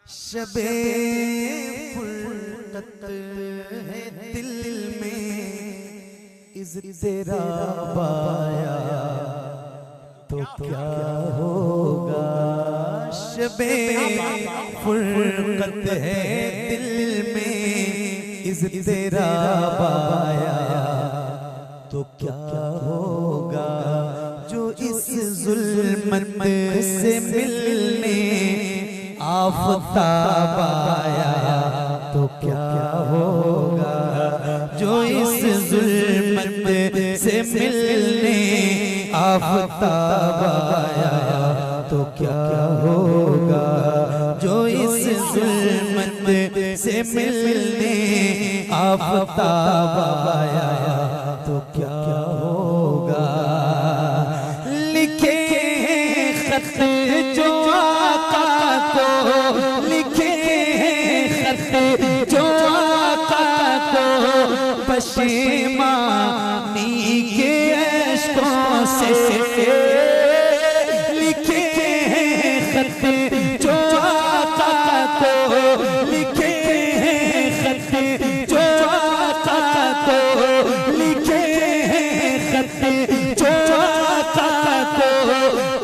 शबे फुर्कत है दिल में इज़्तिराब आया तो क्या होगा। शबे फुर्कत है दिल में इज़्तिराब आया तो क्या होगा। जो इस ज़ुल्मत से मिलने आफ़ताब आया तो क्या होगा। जो इस ज़ुल्मत से मिलने आफ़ताब आया तो क्या होगा। जो इस ज़ुल्मत से मिलने आफ़ताब आया तो क्या होगा। लिखे खत जो आका को, लिखे खत जो आका को पशेमानी के अश्कों से, लिखे खत जो आका को, लिखे खत जो आका को, लिखे खत जो आका को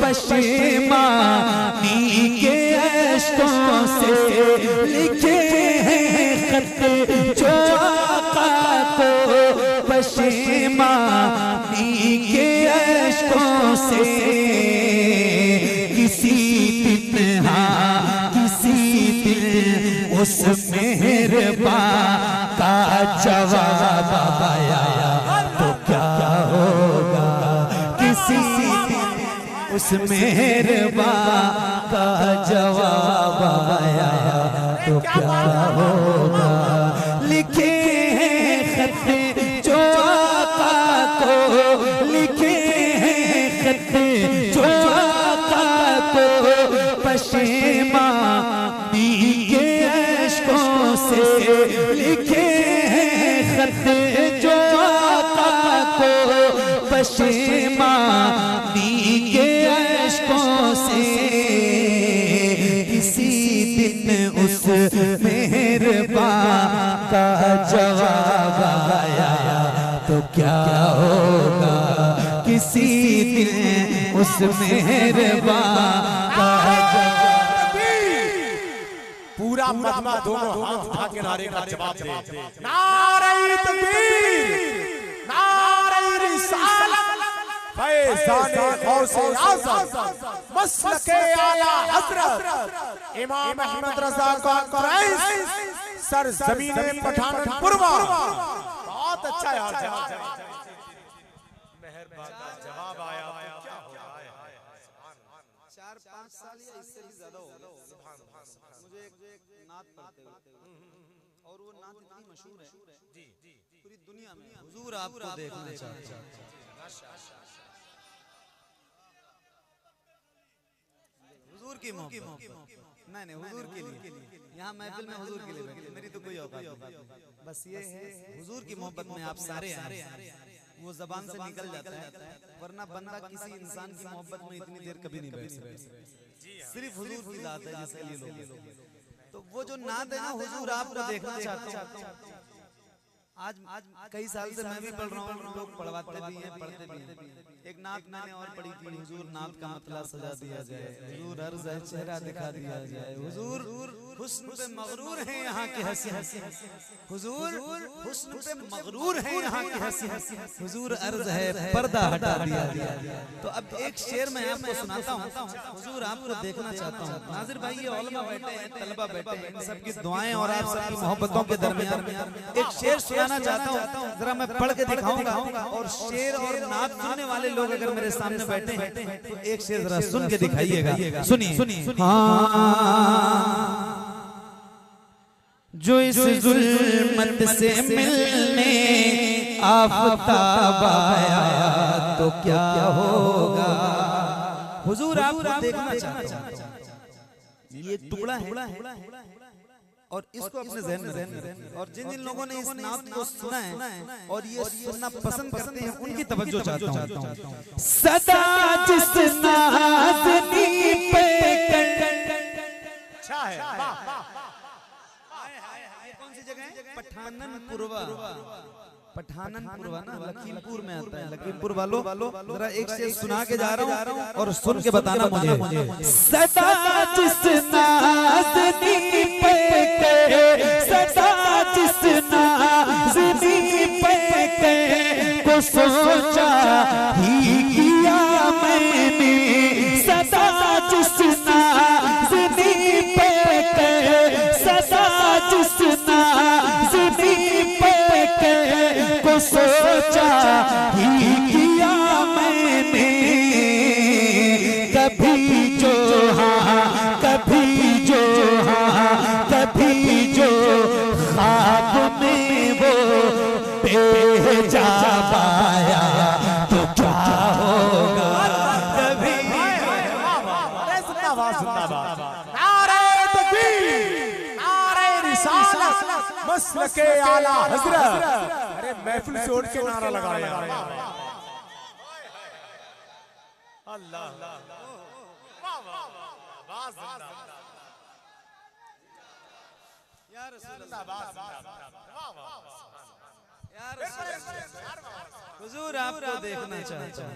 पशेमानी के अश्कों से, लिखे खत जो आका को पशेमानी के अश्कों से। किसी दिन किसी दिन उस मेहरबान का जवाब आया तो क्या होगा। किसी दिन उस मेहरबान का जवाब आया तो क्या होगा। लिखे खत जो आका को, लिखे खत जो आका को पशेमानी के अश्कों से, लिखे खत जो आका को पशेमानी के अश्कों से। किसी दिन उस मेहरबान का जवाब आया तो क्या होगा। किसी दिन उस मेहरबान का जवाब। पूरा मजमा दोनों हाथ उठा के नारे का जवाब दे। नारे तकबीर, नारे रिसालत, फैज़ाने गौसे आज़म, मसलके आला हज़रत इमाम अहमद रज़ा खान कुरैशी, सरज़मीने पठानपुर। बहुत अच्छा यार मेहरबान का जवाब आया तो क्या होगा। 4-5 साल या इससे भी ज्यादा हो गया मुझे एक नात पढ़ते हुए, और वो नात इतनी मशहूर है पूरी दुनिया में। हुजूर आपको देखना चाहते हैं। हुजूर की मोहब्बत, नहीं हुजूर के लिए, यहाँ महफिल में हुजूर के लिए बैठे, मेरी तो कोई औकात नहीं। बस ये है हुजूर की मोहब्बत में आप सारे आए, वो जबान से निकल जाता है, वरना बंदा किसी इंसान की मोहब्बत में इतनी देर कभी नहीं बैठ सकता। सिर्फ हुजूर की बात है जिसके लिए लोग। तो वो जो नात है ना, हुजूर आपको देखना चाहते हैं। आज कई साल से मैं भी पढ़ रहा हूँ, लोग पढ़वाते भी हैं, पढ़ते भी हैं। एक नात मैंने और पढ़ी थी, हुजूर नात का मतला सजा दिया जाए, हुजूर अर्ज़ है चेहरा दिखा दिया जाए, हुजूर हुस्न पे मगरूर हैं यहाँ के हंसी, हुजूर हुस्न पे मगरूर हैं यहाँ के हंसी, हुजूर अर्ज़ है पर्दा हटा दिया जाए। तो अब एक शेर मैं आपको सुनाता हूँ, हुजूर आपको देखना चाहता हूँ। नाज़िर भाई, ये उलमा बैठे हैं, तलबा बैठे हैं, इन सबकी दुआएं और आप सबकी मोहब्बतों के दरमियान एक शेर सुनाना चाहता हूँ। जरा मैं पढ़ के दिखाऊंगा, और शेर और नात सुनने वाले लोग अगर मेरे सामने बैठे हैं तो एक शेर जरा सुन के दिखाइएगा। सुनिए। जो इस ज़ुल्मत से मिलने आफ़ताब आया तो क्या होगा। हुजूर आपको देखना चाहते हैं। ये टुकड़ा है और इसको अपने ज़हन में रखें। और जिन जिन लोगों ने इस नात को सुना है और ये सुनना पसंद करते हैं, उनकी तवज्जो चाहता हूँ। सदा जिस नाज़नी पे अच्छा है, कौन सी जगह है? पठाननपुरवा, पठाननपुरवा ना लखीमपुर में आता है। लखीमपुर वालों जरा एक से सुना के जा रहा हूँ और सुन के बताना मुझे। सदा जिस नाज़नी पे सदा जिस नाज़नी पे को सोचा ही किया मैंने, सदा जिस नाज़नी पे सदा जिस नाज़नी पे को सोचा ही किया मैंने। कभी जो हाँ कभी जो हाँ कभी जो ख्वाब में वो भेजा पाया तो क्या होगा कभी। नारे तकबीर, नारे रिसालत, मसलके आला हजरत। अरे महफिल से उठ के नारा लगा यार। अल्लाह हुजूर आपको देखना चाहता हूं,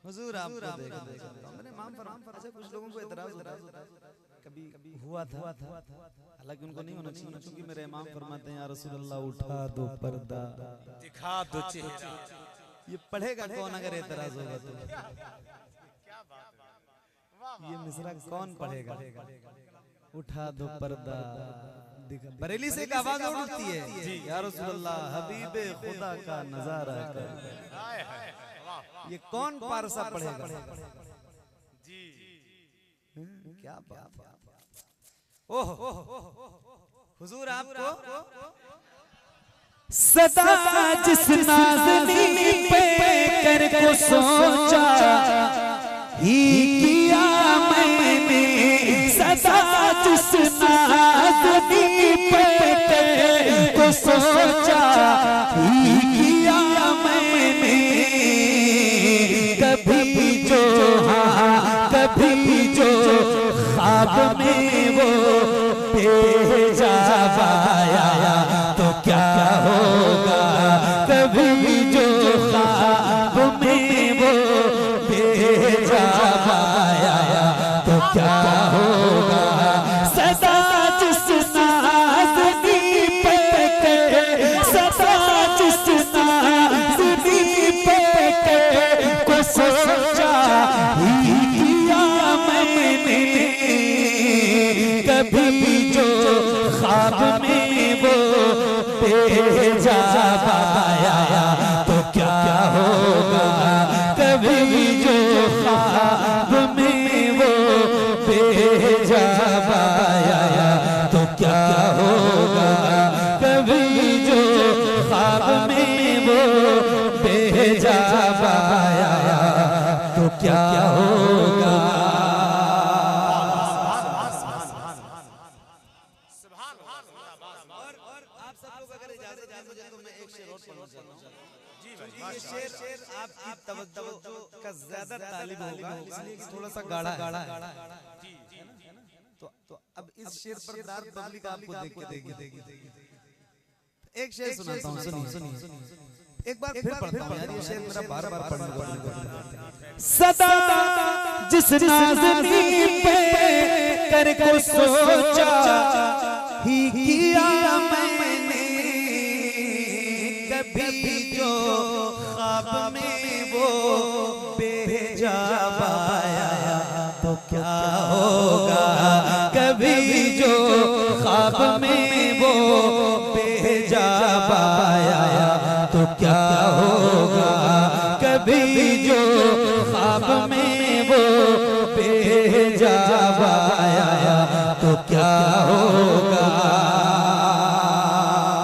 हुजूर आपको देखना चाहता हूं। मैंने इमाम पर ऐसे कुछ लोगों को एतराज कभी हुआ था, हालांकि उनको नहीं होना चाहिए, क्योंकि मेरे इमाम फरमाते हैं या रसूल अल्लाह उठा दो पर्दा दिखा दो चेहरा। ये पढ़ेगा कौन अगर एतराज होगा तो? ये मिसरा कौन पढ़ेगा? उठा दो पर्दा, बरेली से एक आवाज उठती है या रसूल अल्लाह हबीबे खुदा का नजारा कर। ये कौन पारसा पढ़ेगा? जी क्या बात है। ओह हुजूर आपको सदा जिस नाज़नी पे कर को सोचा ही किया मैंने, सदा जिस नाज़नी पे कर को सोचा ही किया मैंने। कभी जो हाँ कभी जो ख्वाब में वो भेजा पाया तो क्या होगा कभी जो ख्वाब में वो भेजा पाया तो क्या होगा। सदा जिस नाज़नी पे सदा जिस नाज़नी पे को सोचा ही किया मैंने। कभी जो ख्वाब में वो भेजा पाया तो क्या होगा। कभी जो ख्वाब में वो भेजा पाया तो क्या होगा। कभी जो ख्वाब में वो भेजा पाया तो क्या होगा। ये शेर आपकी तवज्जो का ज्यादा तालिब होगा, इसलिए कि थोड़ा सा गाढ़ा है। तो अब इस शेर पर दाद पब्लिक आपको देख के देगी। एक शेर सुनाता हूँ, सुनिए। एक बार फिर पढ़ता हूँ यार, ये शेर मेरा बार-बार पढ़ने को मन करता है। सदा जिस नाज़नी पे कर को सोचा ही किया मैंने। कभी जो ख्वाब में वो भेजा पाया तो क्या होगा। कभी जो ख्वाब में वो भेजा पाया तो क्या होगा। कभी जो ख्वाब में वो भेजा पाया तो क्या होगा।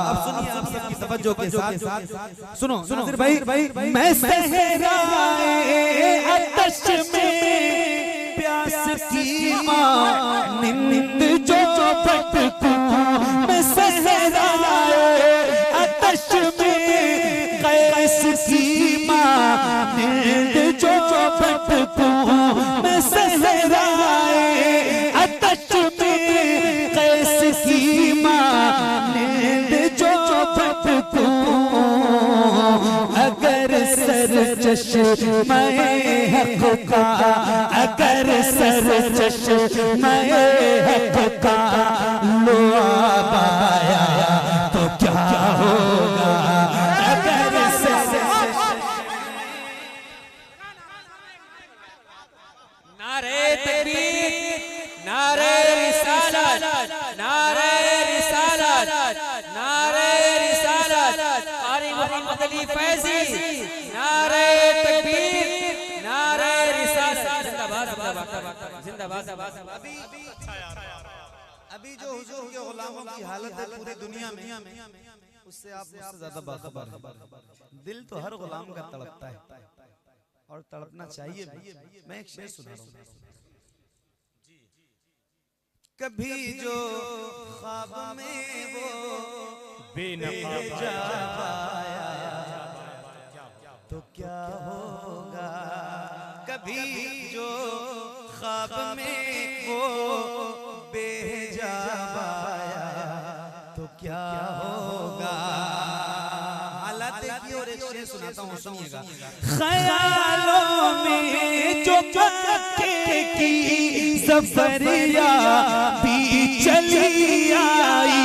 अब सुनिए आप सबकी तवज्जो के साथ सुनो नाज़िर भाई, मैं सहराए आतश में प्यास की मानिंद जो भटकूं। मैं सहराए आतश में कैस की मानिंद जो भटकूं। मैं सहराए चश्मे हक का, अगर सर चश्मे हक का लो आया तो क्या होगा। अगर सर नारे तकबीर, नारे रिसालत, नारे रिसालत, नारे रिसालत, कारी मोहम्मद अली फैजी, नारे तकबीर, नारे रिसालत, जिंदाबाद जिंदाबाद जिंदाबाद। अभी जो हुजूर के गुलामों की हालत है पूरी दुनिया में, उससे आप मुझसे ज्यादा बाखबर हैं। दिल तो हर गुलाम का तड़पता है और तड़पना चाहिए भी। मैं एक शेर सुना रहा हूँ। कभी जो ख्वाब में वो बेनकाब आया तो क्या होगा। कभी जो ख्वाब में वो बेहिजाब आया तो क्या होगा। हालात देखिए और एक शेर सुनाता हूँ, सुनिएगा। ख्यालों में जो मक्के की सफरिया भी चली आई,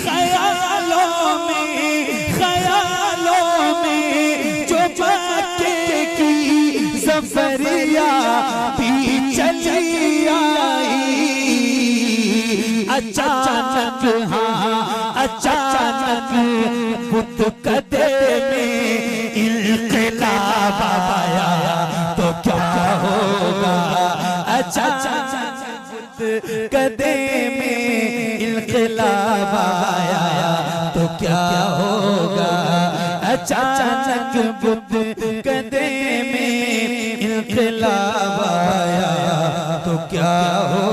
ख्यालों में जो मक्के की सफरिया भी चली आई। अचानक अचानक बुत कदे में इनकलाब आया तो क्या होगा। अचानक बुत कदे में इनकलाब आया तो क्या होगा। अचानक बुत कदे में इनकलाब आया तो क्या होगा।